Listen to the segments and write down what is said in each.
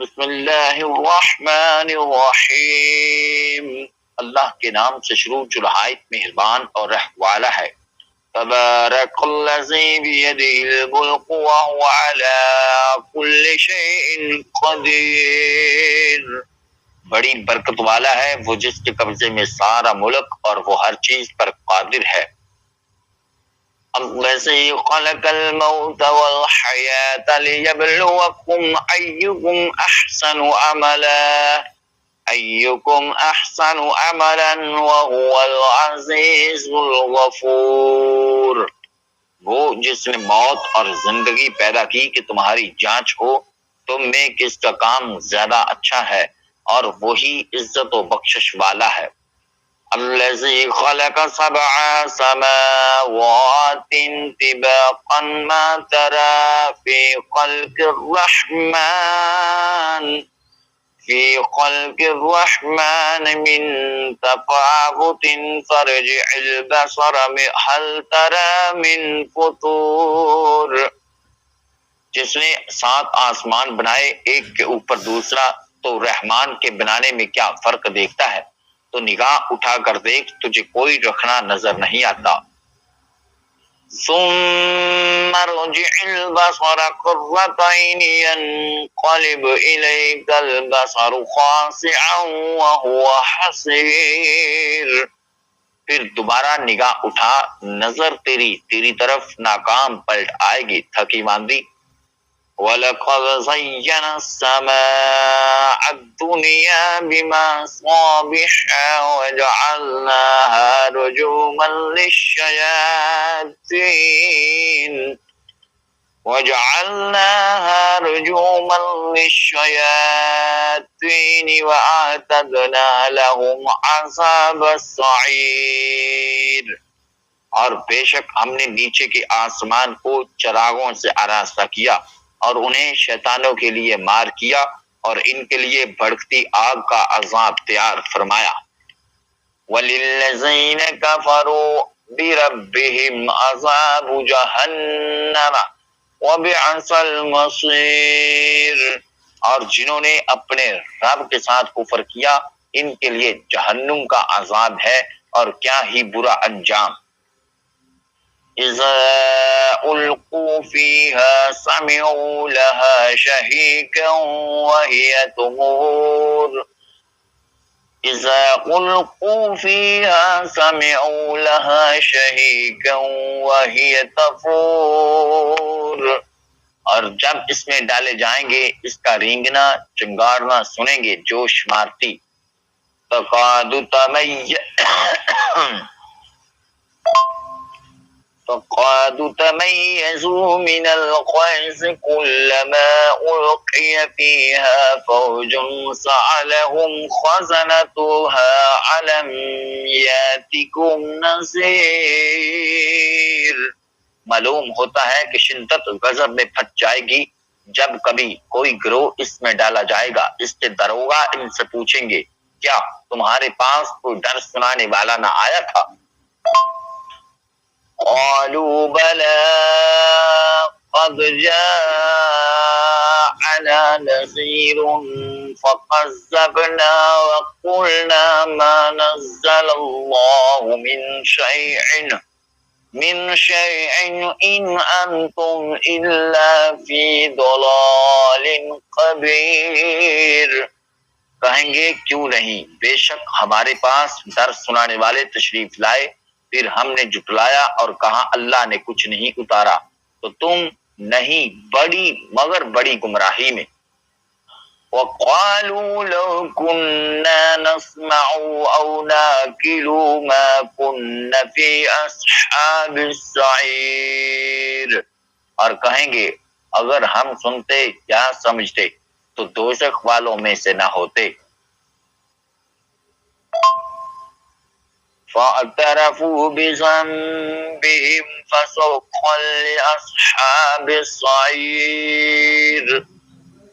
بسم اللہ الرحمن الرحیم، اللہ کے نام سے شروع جو نہایت مہربان اور رحم والا ہے۔ تبارک الذی بیدہ الملک وہو علی کل شیء قدیر، بڑی برکت والا ہے وہ جس کے قبضے میں سارا ملک اور وہ ہر چیز پر قادر ہے۔ الذی خلق الموت والحیاة لیبلوکم ایکم احسن عملا وهو العزیز الغفور، وہ جس نے موت اور زندگی پیدا کی کہ تمہاری جانچ ہو تم میں کس کا کام زیادہ اچھا ہے، اور وہی عزت و بخشش والا ہے۔ الذي خلق 7 سماوات طباقا ما ترى في خلق الرحمن من تفاوت فارجع البصر هل ترى من فطور، جس نے 7 آسمان بنائے ایک کے اوپر دوسرا تو رحمان کے بنانے میں کیا فرق دیکھتا ہے، تو نگاہ اٹھا کر دیکھ تجھے کوئی رکھنا نظر نہیں آتا۔ ثم ارجع البصر كرتين ينقلب إليك البصر خاسعا وهو حسير، پھر دوبارہ نگاہ اٹھا نظر تیری طرف ناکام پلٹ آئے گی تھکی ماندی۔ وَلَقَدْ زَيَّنَا السَّمَاءَ الدُّنْيَا بِمَصَابِيحَ وَجَعَلْنَاهَا رُجُومًا لِلشَّيَاطِينِ وَأَعْتَدْنَا لَهُمْ عَذَابَ السَّعِيرِ، اور بے شک ہم نے نیچے کے آسمان کو چراغوں سے آراستہ کیا اور انہیں شیطانوں کے لیے مار کیا اور ان کے لیے بھڑکتی آگ کا عذاب تیار فرمایا۔ وَلِلَّذِينَ كَفَرُوا بِرَبِّهِمْ عَذَابُ جَهَنَّمَ وَبِئْسَ الْمَصِيرُ، اور جنہوں نے اپنے رب کے ساتھ کفر کیا ان کے لیے جہنم کا عذاب ہے اور کیا ہی برا انجام۔ اذا القوا فيها سمعوا لها شهيقا وهي تفور، اذا القوا فيها سمعوا لها شهيقا وهي تفور، اور جب اس میں ڈالے جائیں گے اس کا رینگنا چنگارنا سنیں گے جوش مارتی۔ فقد تميزوا من الغيظ كلما ألقي فيها فوج سألهم خزنتها ألم يأتكم نذير، معلوم ہوتا ہے کہ شدت غضب میں پھٹ جائے گی جب کبھی کوئی گروہ اس میں ڈالا جائے گا، اس کے داروغہ ان سے پوچھیں گے کیا تمہارے پاس کوئی ڈر سنانے والا نہ آیا تھا؟ قالوا بلى قد جاءنا نذير فكذبنا وقلنا ما نزل الله من شيء إن أنتم إلا في ضلال كبير، کہیں گے کیوں نہیں، بے شک ہمارے پاس ڈر سنانے والے تشریف لائے، پھر ہم نے جھٹلایا اور کہا اللہ نے کچھ نہیں اتارا، تو تم نہیں مگر بڑی گمراہی میں۔ وَقَالُوا لَوْ كُنَّا نَسْمَعُ أَوْ نَعْقِلُ مَا كُنَّا فِي أَصْحَابِ السَّعِيرِ، اور کہیں گے اگر ہم سنتے یا سمجھتے تو دوزخ والوں میں سے نہ ہوتے۔ فَاعْتَرَفُوا بِذَنبِهِمْ فَسُحْقًا لِأَصْحَابِ السَّعِيرِ،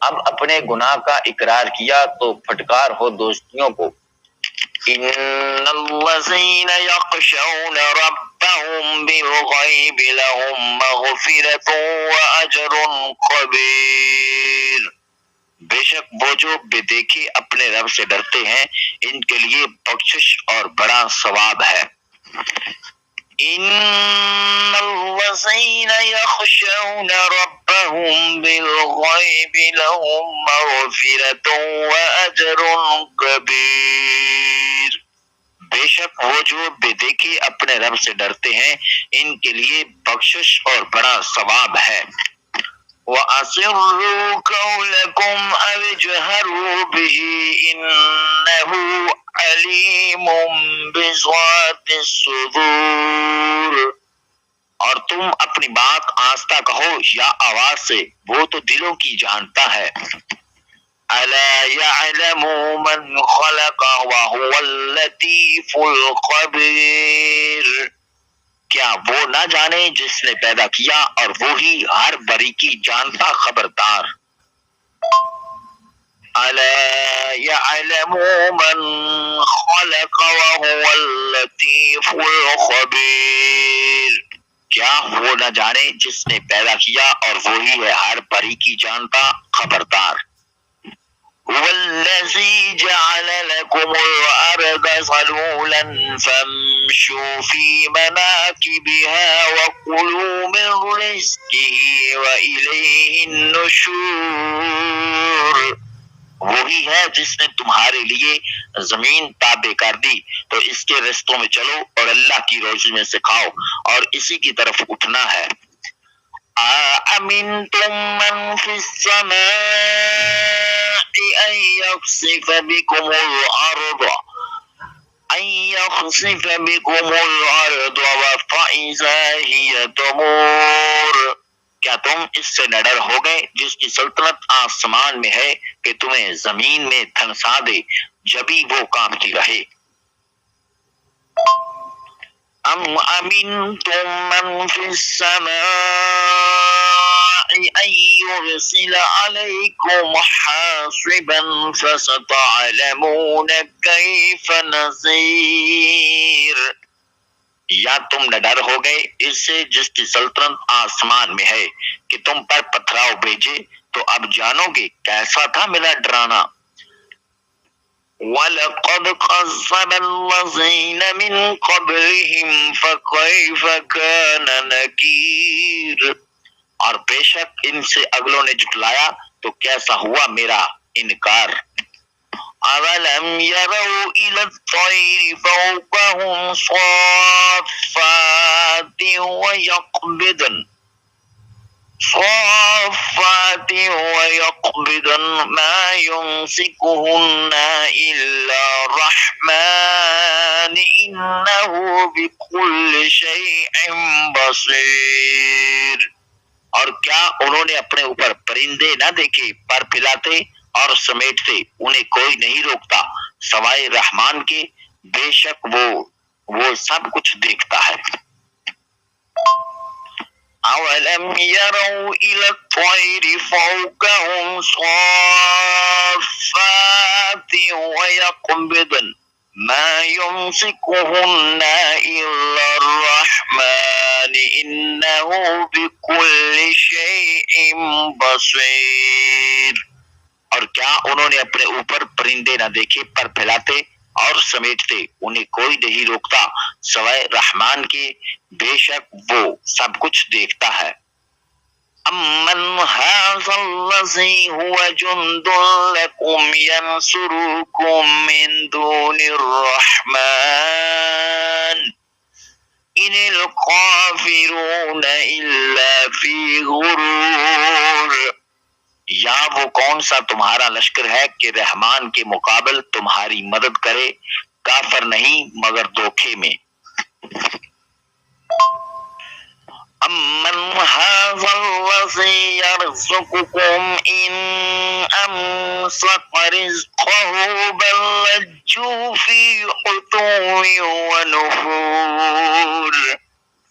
اب اپنے گناہ کا اقرار کیا تو پھٹکار ہو دوستیوں کو۔ إِنَّ الَّذِينَ يَخْشَوْنَ رَبَّهُمْ بِالْغَيْبِ لَهُمْ مَغْفِرَةٌ وَأَجْرٌ كَبِيرٌ، بے شک جو بے دیکھے اپنے رب سے ڈرتے ہیں ان کے لیے بخشش اور بڑا ثواب ہے۔ ان الذین یخشون ربهم بالغیب لهم مغفرۃ واجر کبیر۔ بے شک وہ جو بے دیکھے اپنے رب سے ڈرتے ہیں ان کے لیے بخشش اور بڑا ثواب ہے۔ وَأَسِرُّوا قَوْلَكُمْ أَوِ اجْهَرُوا بِهِ إِنَّهُ عَلِيمٌ بِذَاتِ الصُّدُورِ۔ اور تم اپنی بات آہستہ کہو یا آواز سے، وہ تو دلوں کی جانتا ہے۔ أَلَا يَعْلَمُ مَنْ خَلَقَ وَهُوَ اللَّطِيفُ الْخَبِيرُ۔ کیا وہ نہ جانے جس نے پیدا کیا اور وہی ہر باریکی جانتا خبردار۔ أَلَا يَعْلَمُ مَنْ خَلَقَ وَهُوَ اللَّطِيفُ الْخَبِيرُ۔ کیا وہ نہ جانے جس نے پیدا کیا اور وہی ہے ہر باریکی جانتا خبردار۔ هُوَ الَّذِي جَعَلَ لَكُمُ الْأَرْضَ ذَلُولًا فَامْشُوا فِي مَنَاكِبِهَا وَكُلُوا مِنْ رِزْقِهِ وَإِلَيْهِ النُّشُورُ۔ وہی ہے جس نے تمہارے لیے زمین تابع کر دی تو اس کے رستوں میں چلو اور اللہ کی روزی میں سے کھاؤ اور اسی کی طرف اٹھنا ہے۔ أَأَمِنْتُمْ مَنْ فِي السَّمَاءِ أَنْ يَخْسِفَ بِكُمُ الْأَرْضَ فَإِذَا هِيَ تَمُورُ۔ کیا تم اس سے نہ ڈر ہو گئے جس کی سلطنت آسمان میں ہے کہ تمہیں زمین میں دھنسا دے جبھی وہ کانپتی رہے۔ أَمْ أَمِنْتُمْ مَنْ فِي السَّمَاءِ أَنْ يُرْسِلَ عَلَيْكُمْ حَاصِبًا فَسَتَعْلَمُونَ كَيْفَ نَذِيرِ۔ یا تم نہ ڈر ہو گئے اس سے جس کی سلطنت آسمان میں ہے کہ تم پر پتھراؤ بھیجے تو اب جانو گے کیسا تھا میرا ڈرانا۔ وَلَقَدْ كَذَّبَ الَّذِينَ مِنْ قَبْلِهِمْ فَكَيْفَ كَانَ نَكِيرِ۔ اور بے شک ان سے اگلوں نے جھٹلایا تو کیسا ہوا میرا انکار۔ أَوَلَمْ يَرَوْا إِلَى الطَّيْرِ فَوْقَهُمْ صَافَّاتٍ وَيَقْبِضْنَ مَا يُمْسِكُهُنَّ إِلَّا الرَّحْمَنُ إِنَّهُ بِكُلِّ شَيْءٍ بَصِيرٌ۔ اور کیا انہوں نے اپنے اوپر پرندے نہ دیکھے پر پھیلاتے اور سمیٹتے انہیں کوئی نہیں روکتا سوائے رحمان کے، بے شک وہ سب کچھ دیکھتا ہے۔ أَوَلَمْ يَرَوْا إِلَى الطَّيْرِ فَوْقَهُمْ صَافَّاتٍ وَيَقْبِضْنَ مَا يُمْسِكُهُنَّ إِلَّا الرَّحْمَنُ إِنَّهُ بِكُلِّ شَيْءٍ بَصِيرٌ۔ اور کیا انہوں نے اپنے اوپر پرندے نہ دیکھے پر پھیلاتے اور سمیٹتے انہیں کوئی نہیں روکتا سوائے رحمان کے، بے شک وہ سب کچھ دیکھتا ہے۔ أَمَّنْ هَذَا الَّذِي هُوَ جُنْدٌ لَكُمْ يَنْصُرُكُمْ مِنْ دُونِ الرَّحْمَنِ إِنِ الْكَافِرُونَ إِلَّا فِي غُرُورٍ۔ یا وہ کون سا تمہارا لشکر ہے کہ رحمان کے مقابل تمہاری مدد کرے، کافر نہیں مگر دھوکے میں۔ أَمَّنْ هَذَا الَّذِي يَرْزُقُكُمْ إِنْ أَمْسَكَ رِزْقَهُ بَلْ لَجُّوا فِي عُتُوٍّ وَنُفُورٍ۔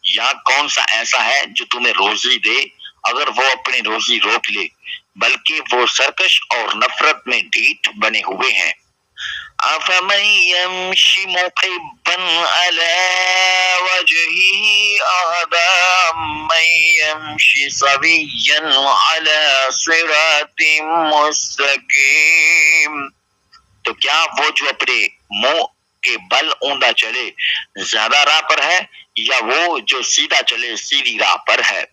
یا کون سا ایسا ہے جو تمہیں روزی دے اگر وہ اپنی روزی روک لے، بلکہ وہ سرکش اور نفرت میں ڈھیٹ بنے ہوئے ہیں۔ أفمن يمشي مكبا على وجهه أهدى أمن يمشي سويا على صراط مستقيم. تو کیا وہ جو اپنے منہ کے بل اوندا چلے زیادہ راہ پر ہے یا وہ جو سیدھا چلے سیدھی راہ پر ہے؟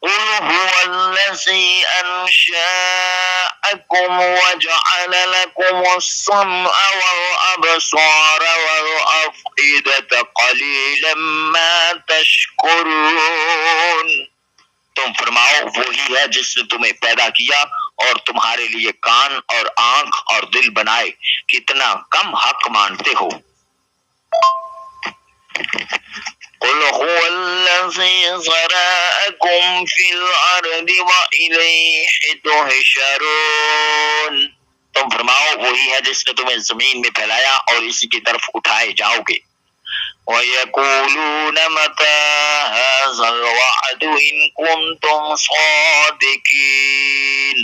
قل هو الذي أنشأكم وجعل لكم السمع والأبصار والأفئدة قليلا ما تشكرون. تم فرماؤ وہی ہے جس نے تمہیں پیدا کیا اور تمہارے لیے کان اور آنکھ اور دل بنائے، کتنا کم حق مانتے ہو. قل هو الذي ذرأكم في الأرض وإليه تحشرون. تم فرماؤ وہی ہے جس نے تمہیں زمین میں پھیلایا اور اسی کی طرف اٹھائے جاؤ گے. وَيَقُولُونَ مَتَى هَذَا الْوَعْدُ إِن كُنتُمْ صَادِقِينَ.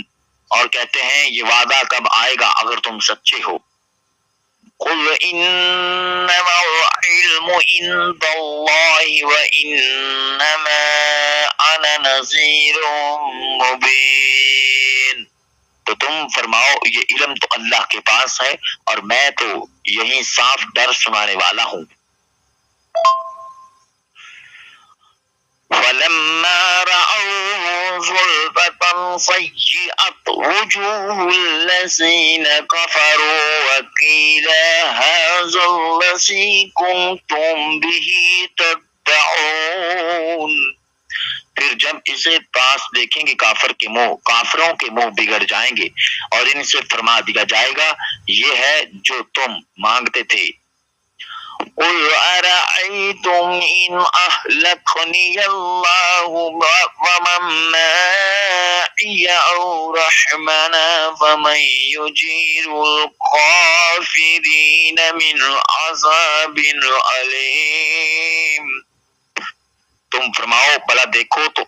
اور کہتے ہیں یہ وعدہ کب آئے گا اگر تم سچے ہو. قُلْ إِنَّمَا الْعِلْمُ عِندَ اللَّهِ وَإِنَّمَا أَنَا نَذِيرٌ مُبِينٌ. تو تم فرماؤ یہ علم تو اللہ کے پاس ہے اور میں تو یہی صاف ڈر سنانے والا ہوں. فَلَمَّا رَأَوْهُ زُلْفَةً سَيِّئَتْ وُجُوهُ الَّذِينَ كَفَرُوا وَقِيلَ هَٰذَا الَّذِي كُنتُم بِهِ تَدَّعُونَ. پھر جب اسے پاس دیکھیں گے کافروں کے منہ بگڑ جائیں گے اور ان سے فرما دیا جائے گا یہ ہے جو تم مانگتے تھے. قُلْ أَرَأَيْتُمْ إِنْ أَهْلَكَنِيَ اللَّهُ وَمَن مَّعِيَ أَوْ رَحِمَنَا فَمَن يُجِيرُ الْكَافِرِينَ مِنْ عَذَابٍ أَلِيمٍ. تم فرماؤ بھلا دیکھو تو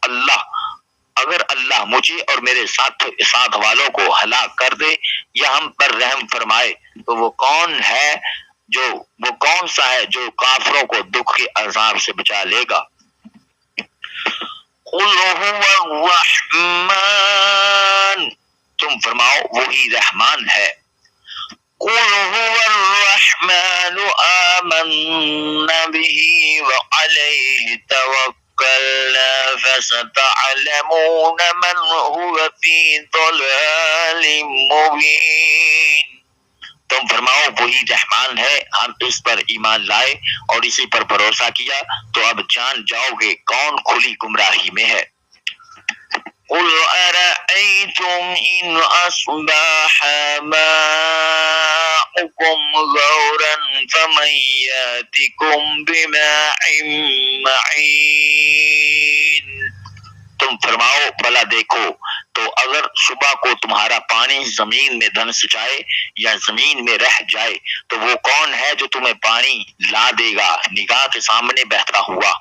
اگر اللہ مجھے اور میرے ساتھ والوں کو ہلاک کر دے یا ہم پر رحم فرمائے تو وہ کون سا ہے جو کافروں کو دکھ کے عذاب سے بچا لے گا. قُلْ هُوَ الرَّحْمَٰنُ. تم فرماؤ وہی رحمان ہے. قُلْ هُوَ الرَّحْمَٰنُ آمَنَّا بِهِ وَعَلَيْهِ تَوَكَّلْنَا فَسَتَعْلَمُونَ مَنْ هُوَ فِي ضَلَالٍ مُّبِينٍ. تم فرماؤ وہی رحمان ہے، ہم اس پر ایمان لائے اور اسی پر بھروسہ کیا تو اب جان جاؤ گے کون کھلی گمراہی میں ہے. قُلْ أَرَأَيْتُمْ إِنْ أَصْبَحَ مَاؤُكُمْ غَوْرًا فَمَن يَأْتِكُم بِمَاءٍ مَّعِينٍ. تم فرماؤ بھلا دیکھو تو اگر صبح کو تمہارا پانی زمین میں دھنس جائے یا زمین میں رہ جائے تو وہ کون ہے جو تمہیں پانی لا دے گا نگاہ کے سامنے بہتا ہوا.